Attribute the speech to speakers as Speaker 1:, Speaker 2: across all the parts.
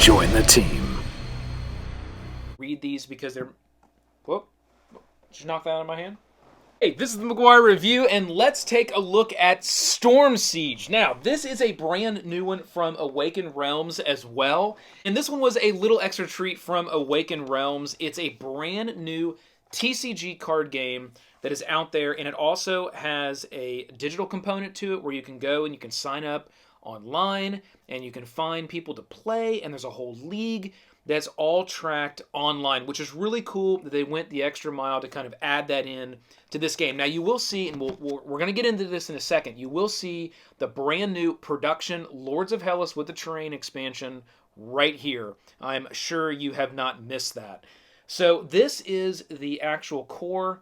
Speaker 1: Join the team.
Speaker 2: Read these because they're... Whoop. Did you knock that out of my hand? Hey, this is the McGuire review, and let's take a look at Storm Siege. Now, this is a brand new one from Awaken Realms as well, and this one was a little extra treat from Awaken Realms. It's a brand new TCG card game that is out there, and it also has a digital component to it where you can go and you can sign up online, and you can find people to play, and there's a whole league that's all tracked online, which is really cool that they went the extra mile to kind of add that in to this game. Now you will see, and we're going to get into this in a second, you will see the brand new production Lords of Hellas with the terrain expansion right here. I'm sure you have not missed that. So this is the actual core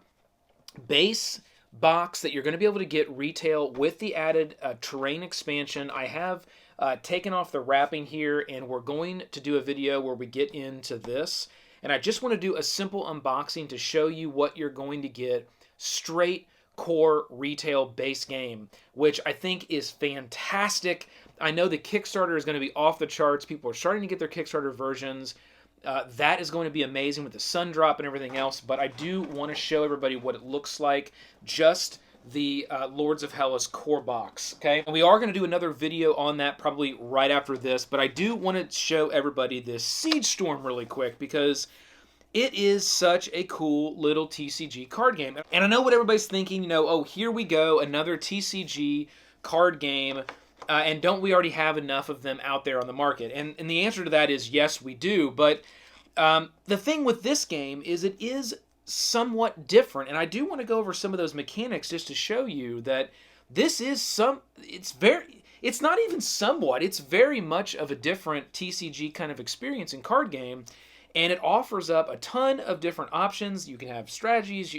Speaker 2: base box that you're going to be able to get retail with the added terrain expansion. I have taken off the wrapping here, and we're going to do a video where we get into this. And I just want to do a simple unboxing to show you what you're going to get straight core retail base game, which I think is fantastic. I know the Kickstarter is going to be off the charts. People are starting to get their Kickstarter versions. That is going to be amazing with the sun drop and everything else, but I do want to show everybody what it looks like, just the Lords of Hellas core box, okay? And we are going to do another video on that probably right after this, but I do want to show everybody this Siege Storm really quick because it is such a cool little TCG card game. And I know what everybody's thinking, you know, oh, here we go, another TCG card game. And don't we already have enough of them out there on the market? And the answer to that is yes, we do. But the thing with this game is it is somewhat different. And I do want to go over some of those mechanics just to show you that this is it's not even somewhat. It's very much of a different TCG kind of experience in card game. And it offers up a ton of different options. You can have strategies.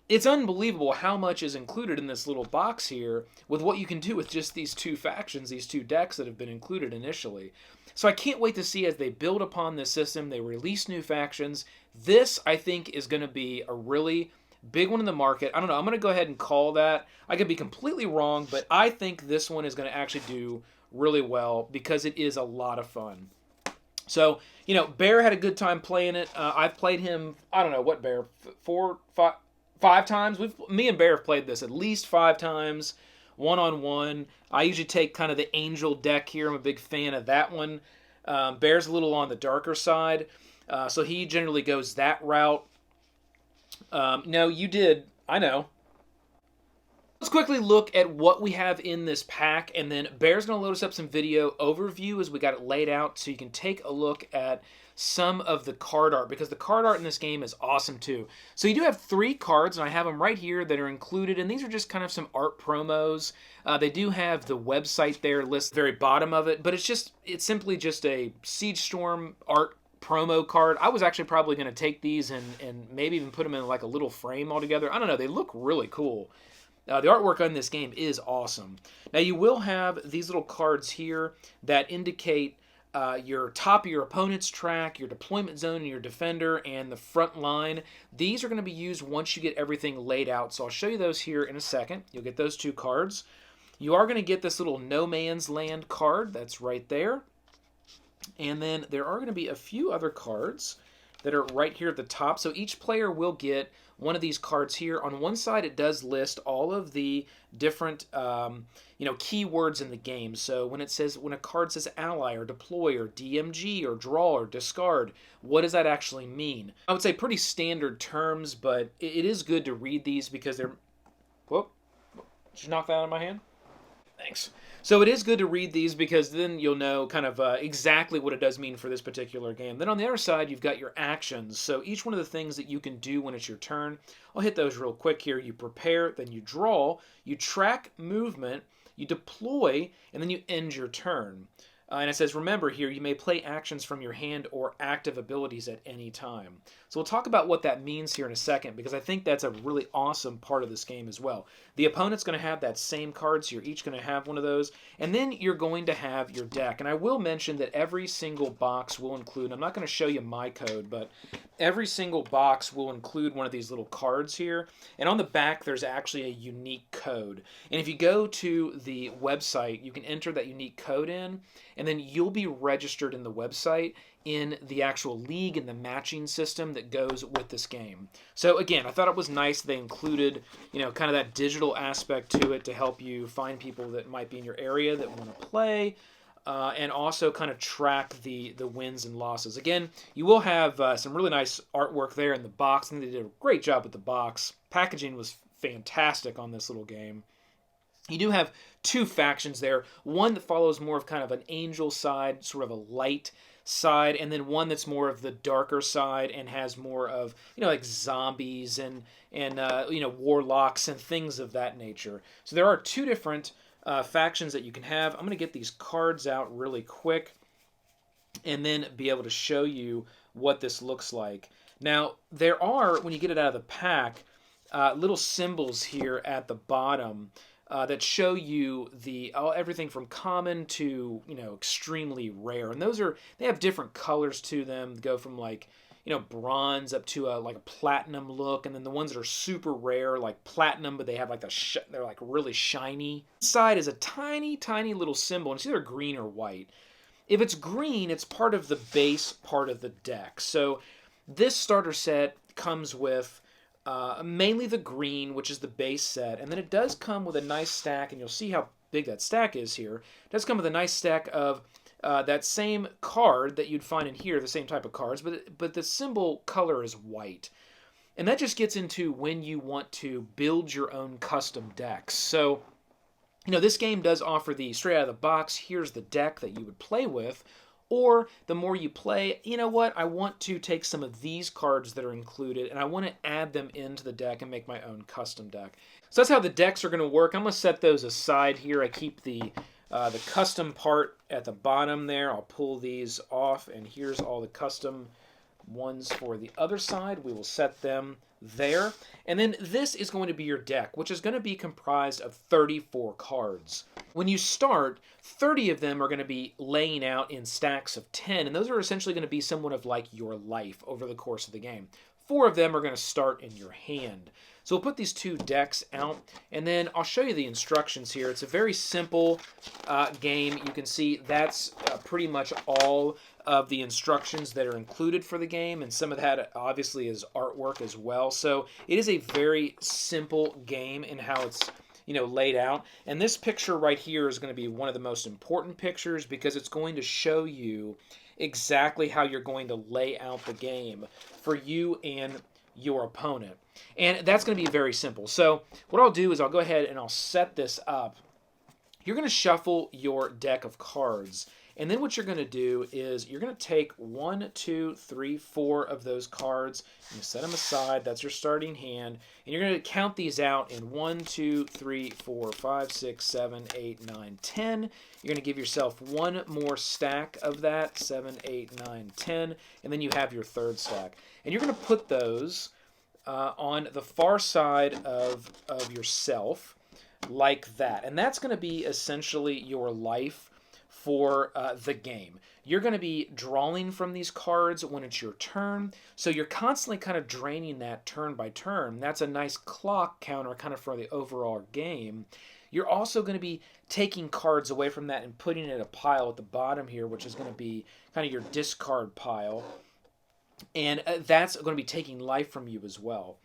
Speaker 2: It's unbelievable how much is included in this little box here with what you can do with just these two factions, these two decks that have been included initially. So I can't wait to see as they build upon this system, they release new factions. This, I think, is going to be a really big one in the market. I don't know. I'm going to go ahead and call that. I could be completely wrong, but I think this one is going to actually do really well because it is a lot of fun. So, you know, Bear had a good time playing it. I've played him, I don't know, what Bear, 5 times. Me and Bear have played this at least 5 times, one-on-one. I usually take kind of the Angel deck here. I'm a big fan of that one. Bear's a little on the darker side, so he generally goes that route. No, you did. I know. Let's quickly look at what we have in this pack, and then Bear's going to load us up some video overview as we got it laid out so you can take a look at some of the card art, because the card art in this game is awesome too. So you do have 3 cards, and I have them right here that are included, and these are just kind of some art promos. They do have the website there listed at the very bottom of it, but it's simply just a Siege Storm art promo card. I was actually probably going to take these and maybe even put them in like a little frame altogether. I don't know. They look really cool. The artwork on this game is awesome. Now you will have these little cards here that indicate your top of your opponent's track, your deployment zone, and your defender, and the front line. These are going to be used once you get everything laid out. So I'll show you those here in a second. You'll get those 2 cards. You are going to get this little No Man's Land card. That's right there. And then there are going to be a few other cards that are right here at the top. So each player will get one of these cards here. On one side, it does list all of the different keywords in the game. So when a card says ally or deploy or DMG or draw or discard, what does that actually mean? I would say pretty standard terms, but it is good to read these because they're... Whoop. Did you knock that out of my hand? Thanks. So it is good to read these because then you'll know kind of exactly what it does mean for this particular game. Then on the other side, you've got your actions. So each one of the things that you can do when it's your turn, I'll hit those real quick here. You prepare, then you draw, you track movement, you deploy, and then you end your turn. And it says, remember here, you may play actions from your hand or active abilities at any time. So we'll talk about what that means here in a second, because I think that's a really awesome part of this game as well. The opponent's going to have that same card, so you're each going to have one of those. And then you're going to have your deck. And I will mention that every single box will include, I'm not going to show you my code, but every single box will include one of these little cards here, and on the back there's actually a unique code. And if you go to the website, you can enter that unique code in, and then you'll be registered in the website in the actual league and the matching system that goes with this game. So again, I thought it was nice they included, kind of that digital aspect to it to help you find people that might be in your area that want to play. And also kind of track the wins and losses. Again, you will have some really nice artwork there in the box, and they did a great job with the box. Packaging was fantastic on this little game. You do have two factions there. One that follows more of kind of an angel side, sort of a light side, and then one that's more of the darker side and has more of, like zombies and warlocks and things of that nature. So there are two different factions that you can have. I'm going to get these cards out really quick and then be able to show you what this looks like. Now, there are, when you get it out of the pack, little symbols here at the bottom that show you everything from common to extremely rare, and they have different colors to them. They go from like bronze up to like a platinum look, and then the ones that are super rare, like platinum, but they have like they're like really shiny. Inside is a tiny, tiny little symbol, and it's either green or white. If it's green, it's part of the base part of the deck. So this starter set comes with mainly the green, which is the base set, and then it does come with a nice stack, and you'll see how big that stack is here. It does come with a nice stack of that same card that you'd find in here, the same type of cards, but the symbol color is white. And that just gets into when you want to build your own custom decks. So, this game does offer the straight out of the box, here's the deck that you would play with. Or the more you play, I want to take some of these cards that are included and I want to add them into the deck and make my own custom deck. So that's how the decks are going to work. I'm going to set those aside here. I keep the custom part at the bottom there. I'll pull these off, and here's all the custom ones for the other side. We will set them there. And then this is going to be your deck, which is going to be comprised of 34 cards. When you start, 30 of them are going to be laying out in stacks of 10, and those are essentially going to be somewhat of like your life over the course of the game. 4 of them are going to start in your hand. So we'll put these 2 decks out, and then I'll show you the instructions here. It's a very simple game. You can see that's pretty much all of the instructions that are included for the game, and some of that obviously is artwork as well. So it is a very simple game in how it's laid out. And this picture right here is going to be one of the most important pictures because it's going to show you exactly how you're going to lay out the game for you and your opponent. And that's going to be very simple. So what I'll do is I'll go ahead and I'll set this up. You're going to shuffle your deck of cards. And then what you're going to do is you're going to take 1, 2, 3, 4 of those cards and set them aside. That's your starting hand. And you're going to count these out in 1, 2, 3, 4, 5, 6, 7, 8, 9, 10. You're going to give yourself one more stack of that, 7, 8, 9, 10. And then you have your third stack. And you're going to put those on the far side of yourself like that. And that's going to be essentially your life for the game. You're going to be drawing from these cards when it's your turn, so you're constantly kind of draining that turn by turn. That's a nice clock counter kind of for the overall game. You're also going to be taking cards away from that and putting it in a pile at the bottom here, which is going to be kind of your discard pile. And that's going to be taking life from you as well.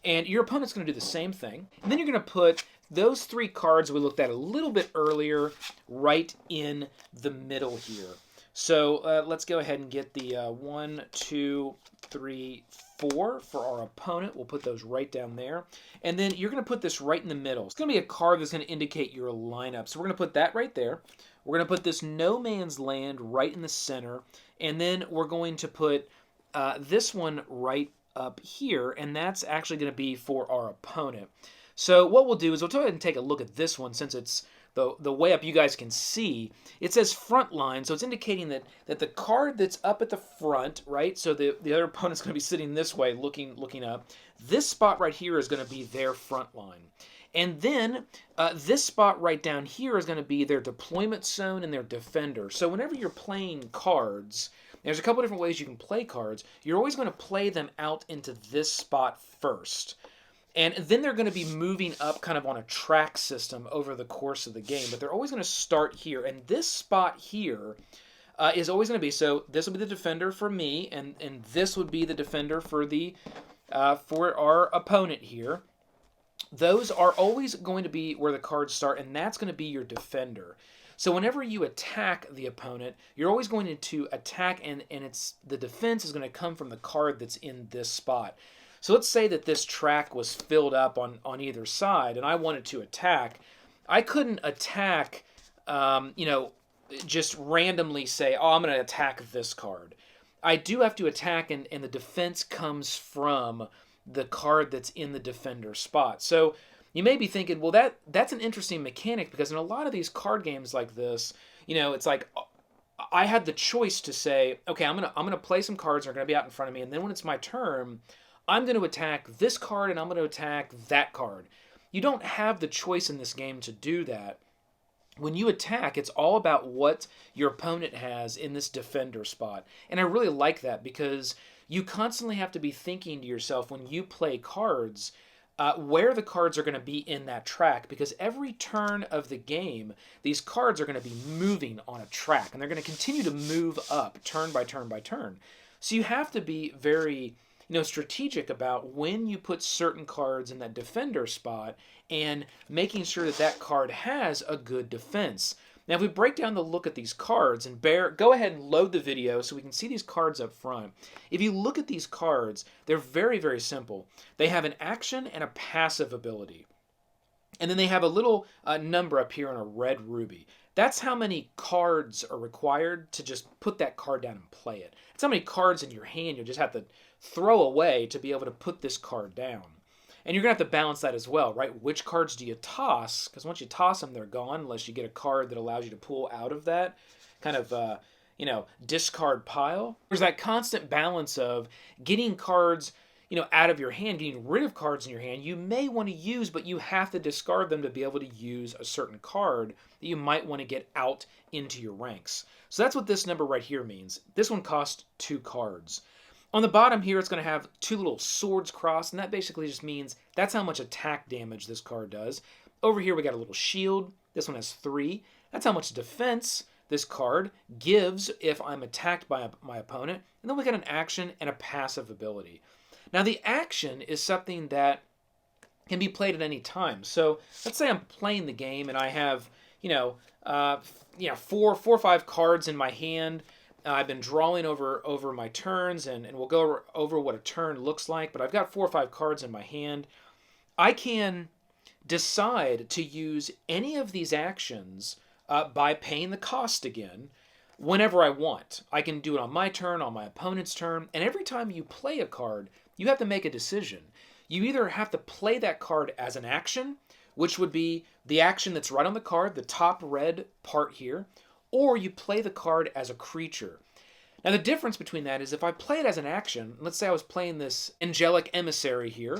Speaker 2: And your opponent's going to do the same thing. And then you're going to put those 3 cards we looked at a little bit earlier right in the middle here. So let's go ahead and get the 1, 2, 3, 4 for our opponent. We'll put those right down there. And then you're going to put this right in the middle. It's going to be a card that's going to indicate your lineup. So we're going to put that right there. We're going to put this No Man's Land right in the center. And then we're going to put this one right up here. And that's actually going to be for our opponent. So what we'll do is we'll go ahead and take a look at this one since it's the way up you guys can see. It says front line, so it's indicating that the card that's up at the front, right, so the other opponent's going to be sitting this way looking up. This spot right here is going to be their front line. And then this spot right down here is going to be their deployment zone and their defender. So whenever you're playing cards, there's a couple different ways you can play cards. You're always going to play them out into this spot first. And then they're going to be moving up kind of on a track system over the course of the game. But they're always going to start here. And this spot here is always going to be, so this will be the defender for me, and this would be the defender for the for our opponent here. Those are always going to be where the cards start, and that's going to be your defender. So whenever you attack the opponent, you're always going to attack, and it's the defense is going to come from the card that's in this spot. So let's say that this track was filled up on either side, and I wanted to attack. I couldn't attack, just randomly say, oh, I'm going to attack this card. I do have to attack, and the defense comes from the card that's in the defender spot. So you may be thinking, well, that's an interesting mechanic, because in a lot of these card games like this, it's like I had the choice to say, okay, I'm gonna play some cards that are gonna be out in front of me, and then when it's my turn, I'm going to attack this card and I'm going to attack that card. You don't have the choice in this game to do that. When you attack, it's all about what your opponent has in this defender spot. And I really like that, because you constantly have to be thinking to yourself when you play cards, where the cards are going to be in that track, because every turn of the game, these cards are going to be moving on a track, and they're going to continue to move up turn by turn by turn. So you have to be very strategic about when you put certain cards in that defender spot and making sure that that card has a good defense. Now, if we break down the look at these cards, and go ahead and load the video so we can see these cards up front. If you look at these cards, they're very, very simple. They have an action and a passive ability. And then they have a little number up here on a red ruby. That's how many cards are required to just put that card down and play it. It's how many cards in your hand you just have to throw away to be able to put this card down. And you're going to have to balance that as well, right? Which cards do you toss? Because once you toss them, they're gone, unless you get a card that allows you to pull out of that kind of, discard pile. There's that constant balance of getting cards, out of your hand, getting rid of cards in your hand you may want to use, but you have to discard them to be able to use a certain card that you might want to get out into your ranks. So that's what this number right here means. This one costs 2 cards. On the bottom here, it's going to have 2 little swords crossed, and that basically just means that's how much attack damage this card does. Over here, we got a little shield. This one has 3. That's how much defense this card gives if I'm attacked by my opponent. And then we got an action and a passive ability. Now, the action is something that can be played at any time. So let's say I'm playing the game and I have, 4 or 5 cards in my hand. I've been drawing over my turns, and we'll go over what a turn looks like, but I've got 4 or 5 cards in my hand. I can decide to use any of these actions by paying the cost again whenever I want. I can do it on my turn, on my opponent's turn, and every time you play a card, you have to make a decision. You either have to play that card as an action, which would be the action that's right on the card, the top red part here, or you play the card as a creature. Now, the difference between that is if I play it as an action, let's say I was playing this Angelic Emissary here.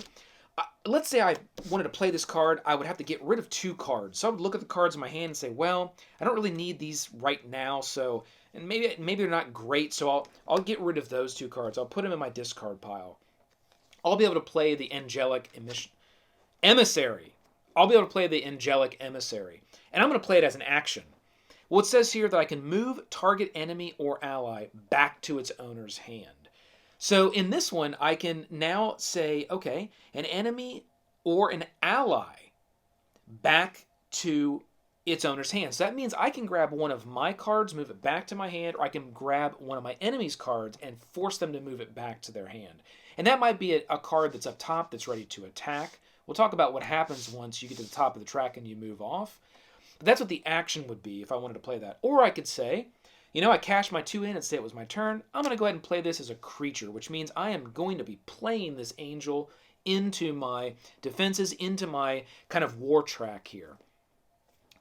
Speaker 2: Let's say I wanted to play this card, I would have to get rid of 2 cards. So I would look at the cards in my hand and say, well, I don't really need these right now, and maybe they're not great, so I'll get rid of those 2 cards. I'll put them in my discard pile. I'll be able to play the Angelic Emissary. I'll be able to play the Angelic Emissary, and I'm going to play it as an action. Well, it says here that I can move target enemy or ally back to its owner's hand. So in this one, I can now say, okay, an enemy or an ally back to its owner's hand. So that means I can grab one of my cards, move it back to my hand, or I can grab one of my enemy's cards and force them to move it back to their hand. And that might be a card that's up top that's ready to attack. We'll talk about what happens once you get to the top of the track and you move off. But that's what the action would be if I wanted to play that. Or I could say, I cashed my 2 in and say it was my turn. I'm going to go ahead and play this as a creature, which means I am going to be playing this angel into my defenses, into my kind of war track here.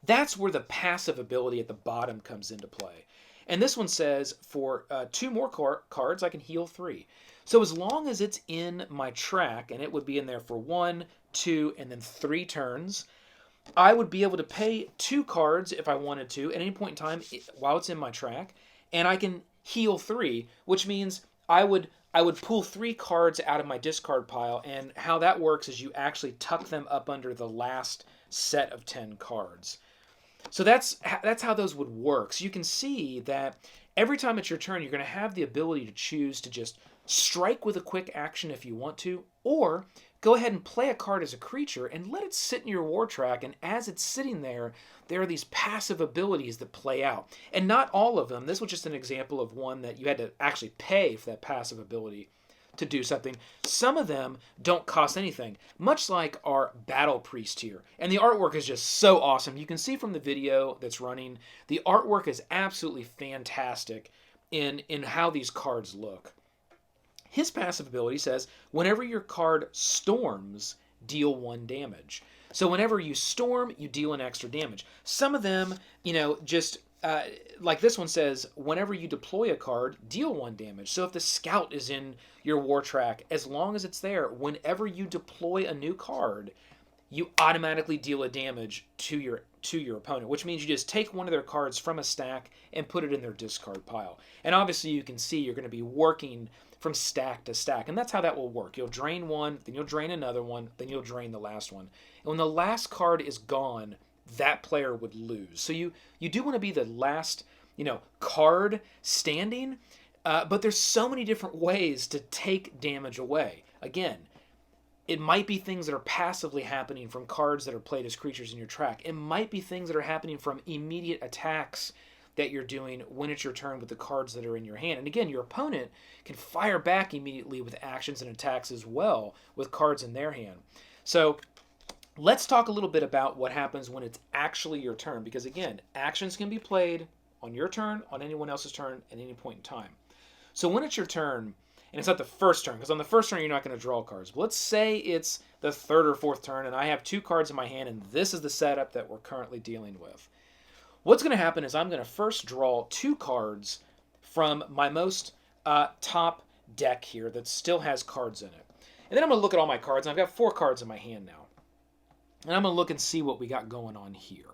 Speaker 2: That's where the passive ability at the bottom comes into play. And this one says for 2 more cards, I can heal 3. So as long as it's in my track, and it would be in there for 1, 2, and then 3 turns. I would be able to pay 2 cards if I wanted to at any point in time while it's in my track, and I can heal 3, which means I would pull 3 cards out of my discard pile, and how that works is you actually tuck them up under the last set of 10 cards. So that's how those would work. So you can see that every time it's your turn, you're going to have the ability to choose to just strike with a quick action if you want to, or go ahead and play a card as a creature and let it sit in your war track, and as it's sitting there, there are these passive abilities that play out. And not all of them. This was just an example of one that you had to actually pay for that passive ability to do something. Some of them don't cost anything, much like our Battle Priest here. And the artwork is just so awesome. You can see from the video that's running, the artwork is absolutely fantastic in how these cards look. His passive ability says, whenever your card storms, deal 1 damage. So whenever you storm, you deal an extra damage. Some of them, just like this one says, whenever you deploy a card, deal 1 damage. So if the scout is in your war track, as long as it's there, whenever you deploy a new card, you automatically deal a damage to your opponent, which means you just take one of their cards from a stack and put it in their discard pile. And obviously you can see you're going to be working from stack to stack, and that's how that will work. You'll drain one, then you'll drain another one, then you'll drain the last one. And when the last card is gone, that player would lose. So you do want to be the last, card standing, but there's so many different ways to take damage away. Again, it might be things that are passively happening from cards that are played as creatures in your track. It might be things that are happening from immediate attacks that you're doing when it's your turn with the cards that are in your hand. And again, your opponent can fire back immediately with actions and attacks as well with cards in their hand. So let's talk a little bit about what happens when it's actually your turn, because again, actions can be played on your turn, on anyone else's turn, at any point in time. So when it's your turn, and it's not the first turn, because on the first turn you're not going to draw cards, but let's say it's the 3rd or 4th turn and I have 2 cards in my hand and this is the setup that we're currently dealing with. What's going to happen is I'm going to first draw 2 cards from my most top deck here that still has cards in it. And then I'm going to look at all my cards, and I've got 4 cards in my hand now. And I'm going to look and see what we got going on here.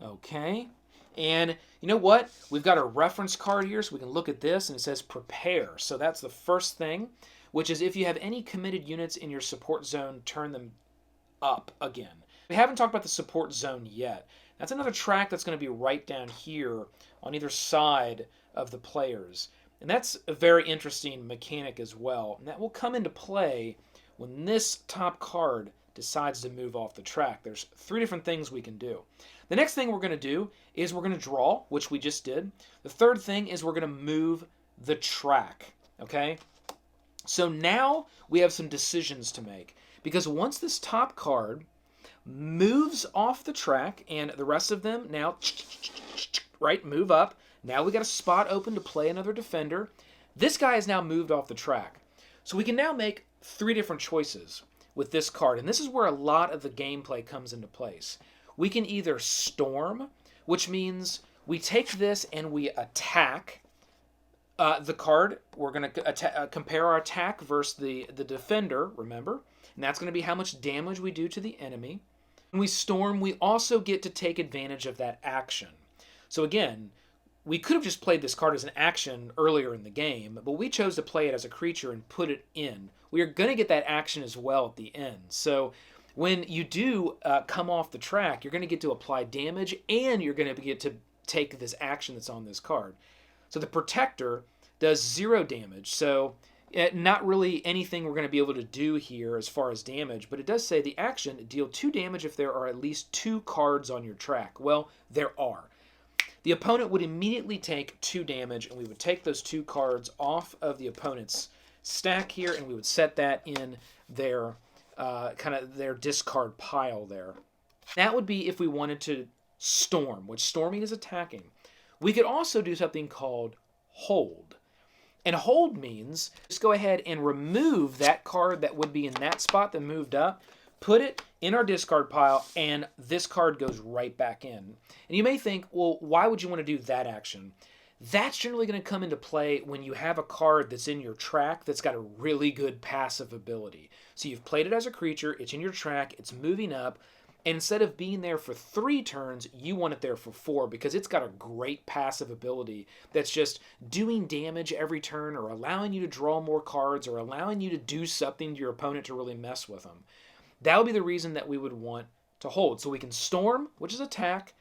Speaker 2: Okay. And you know what? We've got a reference card here, so we can look at this, and it says prepare. So that's the first thing, which is if you have any committed units in your support zone, turn them up again. We haven't talked about the support zone yet. That's another track that's going to be right down here on either side of the players. And that's a very interesting mechanic as well. And that will come into play when this top card decides to move off the track. There's 3 different things we can do. The next thing we're going to do is we're going to draw, which we just did. The third thing is we're going to move the track. Okay? So now we have some decisions to make. Because once this top card moves off the track, and the rest of them now, right, move up. Now we got a spot open to play another defender. This guy is now moved off the track. So we can now make 3 different choices with this card, and this is where a lot of the gameplay comes into place. We can either storm, which means we take this and we attack the card. We're going to compare our attack versus the defender, remember? And that's going to be how much damage we do to the enemy. When we storm, we also get to take advantage of that action. So again, we could have just played this card as an action earlier in the game, but we chose to play it as a creature and put it in. We are going to get that action as well at the end. So when you do come off the track, you're going to get to apply damage, and you're going to get to take this action that's on this card. So the Protector does 0 damage, so not really anything we're going to be able to do here as far as damage, but it does say the action, deal 2 damage if there are at least 2 cards on your track. Well, there are. The opponent would immediately take 2 damage, and we would take those 2 cards off of the opponent's stack here, and we would set that in their their discard pile there. That would be if we wanted to storm, which storming is attacking. We could also do something called hold. And hold means just go ahead and remove that card that would be in that spot that moved up, put it in our discard pile, and this card goes right back in. And you may think, well, why would you want to do that action? That's generally going to come into play when you have a card that's in your track that's got a really good passive ability. So you've played it as a creature, it's in your track, it's moving up, and instead of being there for 3 turns, you want it there for 4 because it's got a great passive ability that's just doing damage every turn or allowing you to draw more cards or allowing you to do something to your opponent to really mess with them. That would be the reason that we would want to hold. So we can storm, which is attack.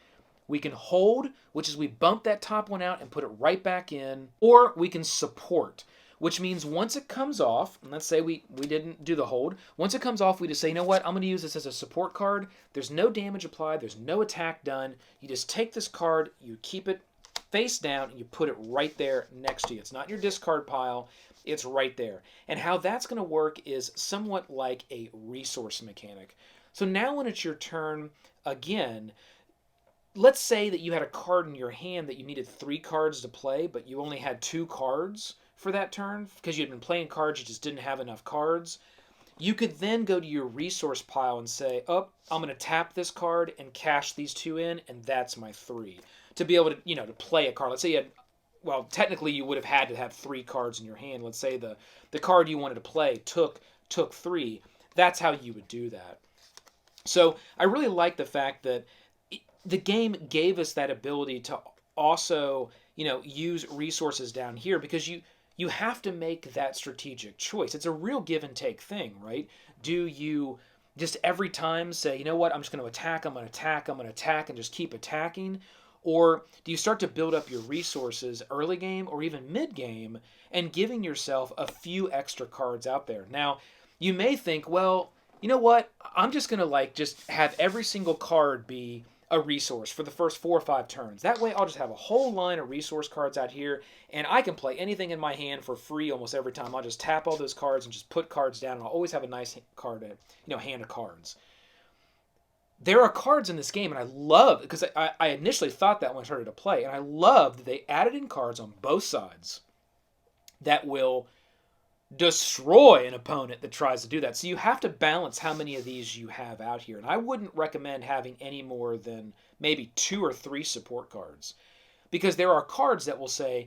Speaker 2: We can hold, which is we bump that top one out and put it right back in. Or we can support, which means once it comes off, and let's say we didn't do the hold, once it comes off, we just say, you know what, I'm going to use this as a support card. There's no damage applied. There's no attack done. You just take this card, you keep it face down, and you put it right there next to you. It's not in your discard pile. It's right there. And how that's going to work is somewhat like a resource mechanic. So now when it's your turn again, let's say that you had a card in your hand that you needed 3 cards to play, but you only had 2 cards for that turn because you had been playing cards, you just didn't have enough cards. You could then go to your resource pile and say, oh, I'm going to tap this card and cash these 2 in, and that's my 3. To be able to, to play a card. Let's say you had, well, technically you would have had to have 3 cards in your hand. Let's say the card you wanted to play took 3. That's how you would do that. So I really like the fact that the game gave us that ability to also, use resources down here because you have to make that strategic choice. It's a real give and take thing, right? Do you just every time say, you know what, I'm just going to attack, I'm going to attack, I'm going to attack, and just keep attacking? Or do you start to build up your resources early game or even mid game and giving yourself a few extra cards out there? Now, you may think, well, you know what, I'm just going to just have every single card be a resource for the first 4 or 5 turns. That way I'll just have a whole line of resource cards out here and I can play anything in my hand for free almost every time. I'll just tap all those cards and just put cards down and I'll always have a nice card, hand of cards. There are cards in this game, and I love, because I initially thought that when I started to play, and I love that they added in cards on both sides that will destroy an opponent that tries to do that. So you have to balance how many of these you have out here. And I wouldn't recommend having any more than maybe 2 or 3 support cards. Because there are cards that will say,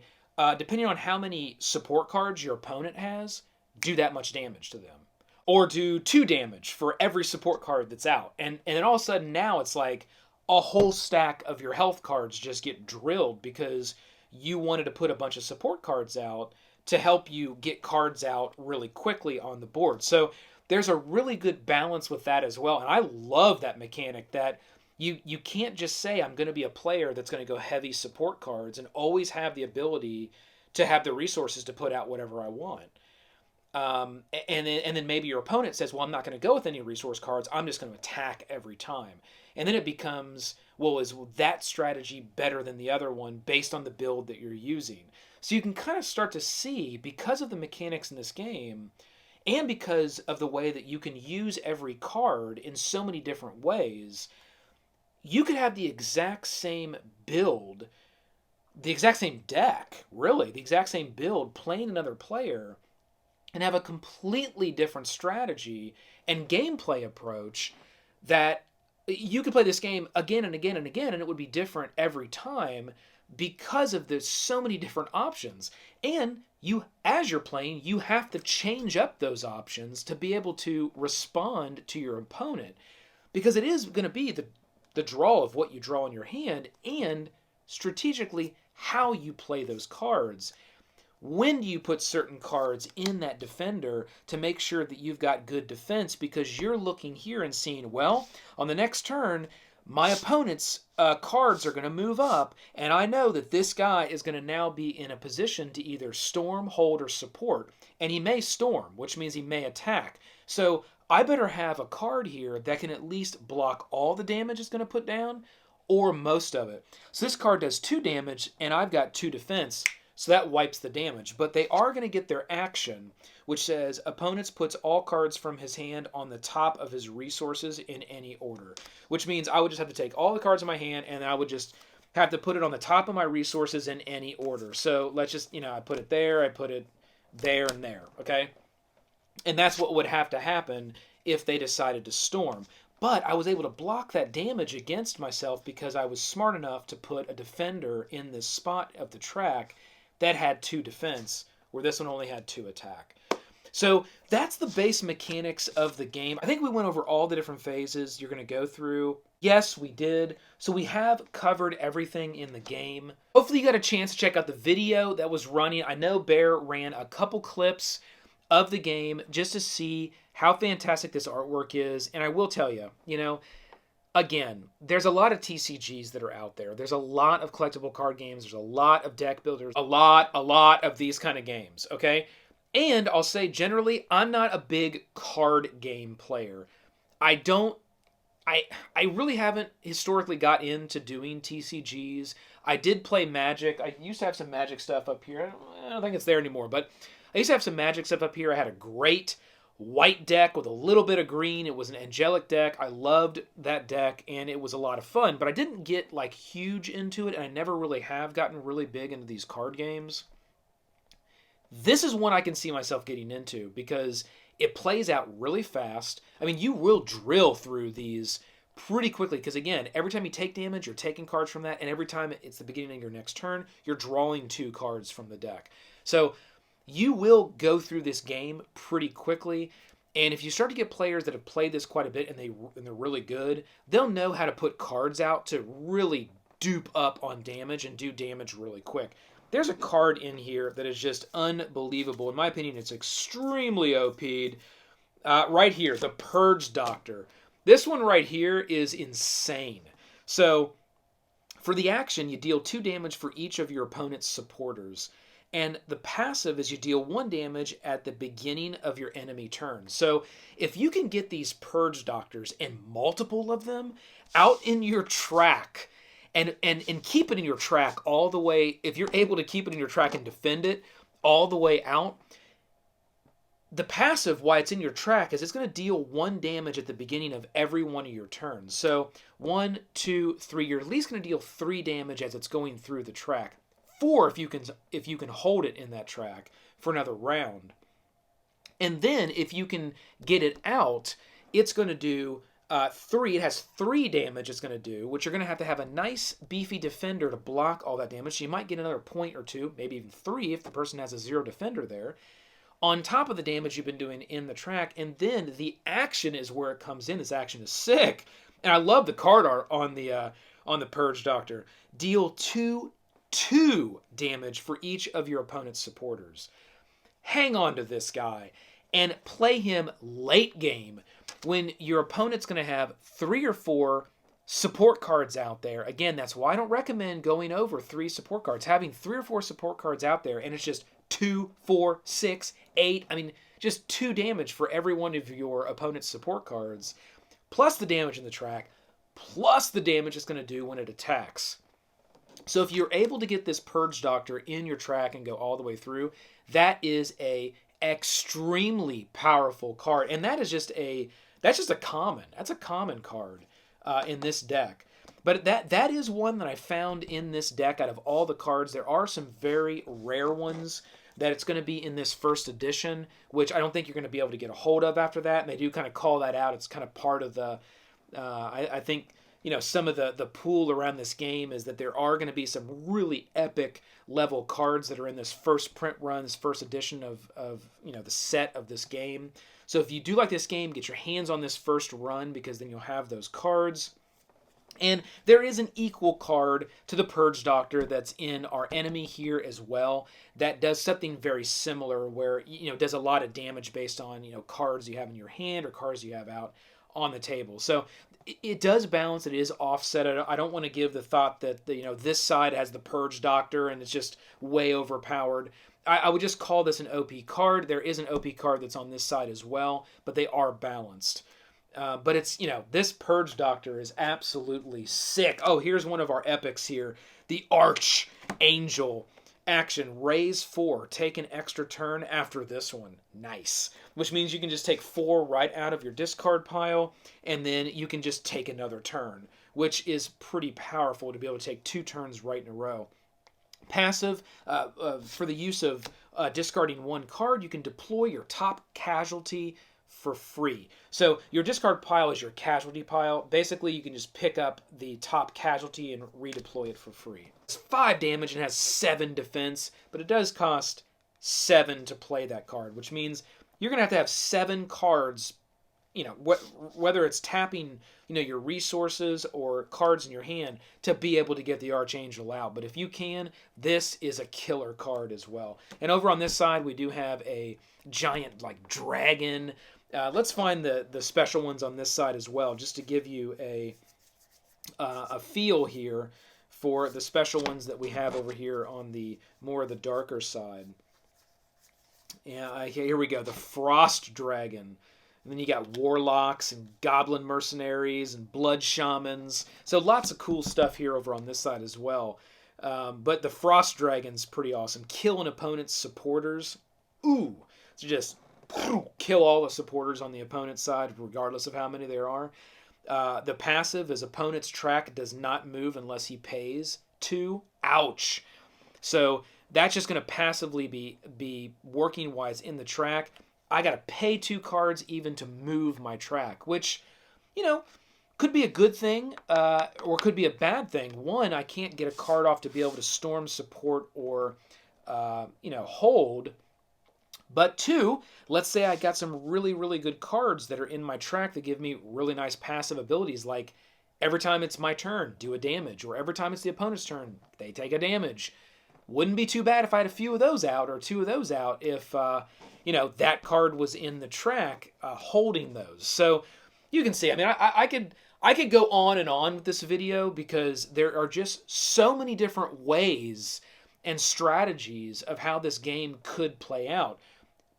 Speaker 2: depending on how many support cards your opponent has, do that much damage to them. Or do 2 damage for every support card that's out. And then all of a sudden now it's like a whole stack of your health cards just get drilled because you wanted to put a bunch of support cards out to help you get cards out really quickly on the board. So there's a really good balance with that as well. And I love that mechanic that you can't just say I'm going to be a player that's going to go heavy support cards and always have the ability to have the resources to put out whatever I want. And then maybe your opponent says, well, I'm not going to go with any resource cards. I'm just going to attack every time. And then it becomes, well, is that strategy better than the other one based on the build that you're using? So you can kind of start to see, because of the mechanics in this game, and because of the way that you can use every card in so many different ways, you could have the exact same build, the exact same deck, really, the exact same build playing another player, and have a completely different strategy and gameplay approach that you could play this game again and again and again, and it would be different every time because of there's so many different options. And you, as you're playing, you have to change up those options to be able to respond to your opponent, because it is going to be the draw of what you draw in your hand and strategically how you play those cards. When do you put certain cards in that defender to make sure that you've got good defense? Because you're looking here and seeing, well, on the next turn, my opponent's cards are going to move up, and I know that this guy is going to now be in a position to either storm, hold, or support. And he may storm, which means he may attack. So I better have a card here that can at least block all the damage it's going to put down, or most of it. So this card does 2 damage, and I've got 2 defense. So that wipes the damage. But they are going to get their action, which says opponents puts all cards from his hand on the top of his resources in any order. Which means I would just have to take all the cards in my hand and I would just have to put it on the top of my resources in any order. So let's just, I put it there, I put it there and there, okay? And that's what would have to happen if they decided to storm. But I was able to block that damage against myself because I was smart enough to put a defender in this spot of the track that had 2 defense, where this one only had 2 attack. So that's the base mechanics of the game. I think we went over all the different phases you're going to go through. Yes, we did. So we have covered everything in the game. Hopefully you got a chance to check out the video that was running. I know Bear ran a couple clips of the game just to see how fantastic this artwork is. And I will tell you, you know, again, there's a lot of TCGs that are out there. There's a lot of collectible card games. There's a lot of deck builders. A lot of these kind of games, okay? And I'll say generally, I'm not a big card game player. I really haven't historically got into doing TCGs. I did play Magic. I used to have some Magic stuff up here. I don't think it's there anymore, but I used to have some Magic stuff up here. I had a great white deck with a little bit of green. It was an angelic deck. I loved that deck, and it was a lot of fun, but I didn't get like huge into it, and I never really have gotten really big into these card games. This is one I can see myself getting into because it plays out really fast. I mean, you will drill through these pretty quickly because, again, every time you take damage, you're taking cards from that, and every time it's the beginning of your next turn, you're drawing 2 cards from the deck. So you will go through this game pretty quickly, and if you start to get players that have played this quite a bit and they're really good, they'll know how to put cards out to really dupe up on damage and do damage really quick. There's a card in here that is just unbelievable. In my opinion, it's extremely OP'd. Right here, the Purge Doctor. This one right here is insane. So, for the action, you deal 2 damage for each of your opponent's supporters. And the passive is you deal 1 damage at the beginning of your enemy turn. So, if you can get these Purge Doctors and multiple of them out in your track, and keep it in your track all the way, if you're able to keep it in your track and defend it all the way out, the passive, why it's in your track, is it's going to deal 1 damage at the beginning of every one of your turns. So 1, 2, 3, you're at least going to deal 3 damage as it's going through the track. 4 if you can hold it in that track for another round. And then if you can get it out, it's going to do 3, it has 3 damage it's going to do, which you're going to have a nice beefy defender to block all that damage. So you might get another point or 2, maybe even 3 if the person has a 0 defender there, on top of the damage you've been doing in the track. And then the action is where it comes in. This action is sick. And I love the card art on the Purge Doctor. Deal 2 damage for each of your opponent's supporters. Hang on to this guy and play him late game, when your opponent's going to have 3 or 4 support cards out there. Again, that's why I don't recommend going over 3 support cards. Having 3 or 4 support cards out there, and it's just 2, 4, 6, 8. I mean, just 2 damage for every one of your opponent's support cards, plus the damage in the track, plus the damage it's going to do when it attacks. So if you're able to get this Purge Doctor in your track and go all the way through, that is a extremely powerful card. And that's just a common card in this deck. But that is one that I found in this deck out of all the cards. There are some very rare ones that it's going to be in this first edition, which I don't think you're going to be able to get a hold of after that. And they do kind of call that out. It's kind of part of the, I think, you know, some of the pool around this game is that there are going to be some really epic level cards that are in this first print run, this first edition of you know, the set of this game. So if you do like this game, get your hands on this first run, because then you'll have those cards. And there is an equal card to the Purge Doctor that's in our enemy here as well, that does something very similar, where, you know, does a lot of damage based on, you know, cards you have in your hand or cards you have out on the table. So it does balance. It is offset. I don't want to give the thought that you know, this side has the Purge Doctor and it's just way overpowered. I would just call this an OP card. There is an OP card that's on this side as well, but they are balanced. But it's, you know, this Purge Doctor is absolutely sick. Oh, here's one of our epics here. The Archangel. Action, raise 4. Take an extra turn after this one. Nice. Which means you can just take 4 right out of your discard pile, and then you can just take another turn, which is pretty powerful to be able to take 2 turns right in a row. Passive, for the use of discarding 1 card, you can deploy your top casualty for free. So your discard pile is your casualty pile. Basically, you can just pick up the top casualty and redeploy it for free. It's 5 damage and has 7 defense, but it does cost 7 to play that card, which means you're going to have 7 cards, you know, whether it's tapping, you know, your resources or cards in your hand to be able to get the Archangel out. But if you can, this is a killer card as well. And over on this side, we do have a giant, like, dragon. Let's find the special ones on this side as well, just to give you a feel here for the special ones that we have over here on the more of the darker side. Yeah, here we go. The Frost Dragon. And then you got Warlocks and Goblin Mercenaries and Blood Shamans. So lots of cool stuff here over on this side as well. But the Frost Dragon's pretty awesome. Kill an opponent's supporters. Ooh! So just kill all the supporters on the opponent's side, regardless of how many there are. The passive is opponent's track does not move unless he pays 2. Ouch! So that's just going to passively be working while it's in the track. I got to pay 2 cards even to move my track, which, you know, could be a good thing or could be a bad thing. One, I can't get a card off to be able to storm, support, or, you know, hold. But 2, let's say I got some really, really good cards that are in my track that give me really nice passive abilities, like every time it's my turn, do a damage, or every time it's the opponent's turn, they take a damage. Wouldn't be too bad if I had a few of those out or 2 of those out if, you know, that card was in the track holding those. So you can see, I mean, I could go on and on with this video because there are just so many different ways and strategies of how this game could play out.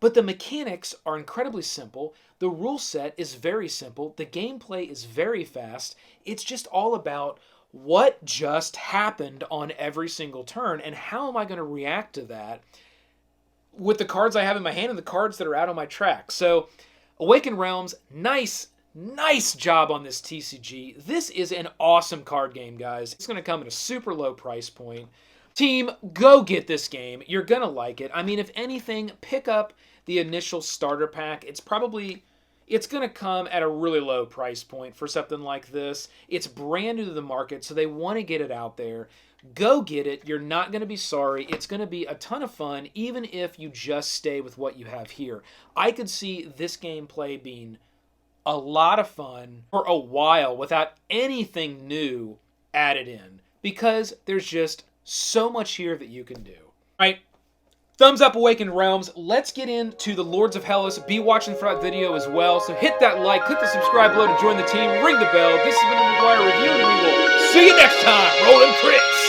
Speaker 2: But the mechanics are incredibly simple. The rule set is very simple. The gameplay is very fast. It's just all about what just happened on every single turn, and how am I going to react to that with the cards I have in my hand and the cards that are out on my track. So, Awaken Realms, nice job on this TCG. This is an awesome card game, guys. It's going to come at a super low price point. Team, go get this game. You're going to like it. I mean, if anything, pick up the initial starter pack. It's going to come at a really low price point for something like this. It's brand new to the market, so they want to get it out there. Go get it. You're not going to be sorry. It's going to be a ton of fun, even if you just stay with what you have here. I could see this gameplay being a lot of fun for a while without anything new added in, because there's just so much here that you can do. All right. Thumbs up, Awaken Realms. Let's get into the Lords of Hellas. Be watching for that video as well. So hit that like, click the subscribe below to join the team, ring the bell. This has been the McGuire Review, and we will see you next time. Rolling crits.